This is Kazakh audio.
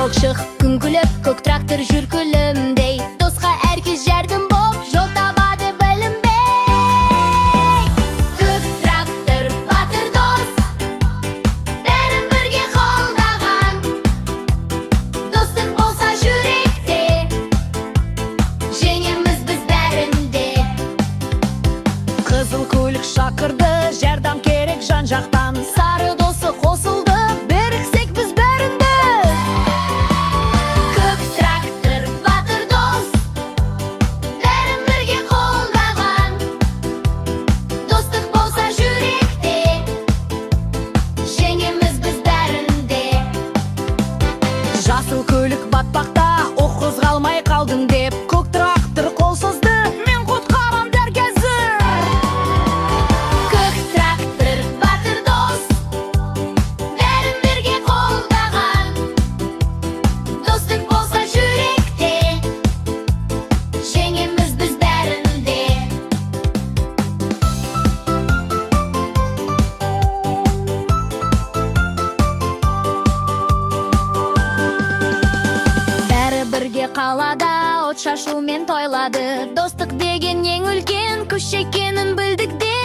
жол шық, күн күліп, көк трактор жүр күлімдей. Досқа әркез жәрдем боп, жол табады білінбей. Көк трактор, батыр дос, бәрін бірге қолдаған. Достық болса жүректе, жеңеміз біз бәрінде. Қызыл көлік шақырды, жәрдем керек жан-жақтан. Сары досы қосылды, біріксек біз бәрінде. Көк трактор, батыр дос, бәрін бірге қолдаған. Достық болса жүректе, жеңеміз біз бәрінде. Жасыл көлік батпақта, оқ қозғалмай қалдың деп, көк трактор қол созды, мен құтқарам дер қазір. Көк трактор, батыр дос, бәрін бірге қолдаған. Достық болса жүректе, жеңеміз біз бәрінде. Бәрі бірге қалада, от шашумен тойлады. Достық деген ең үлкен күш екенін білдік де.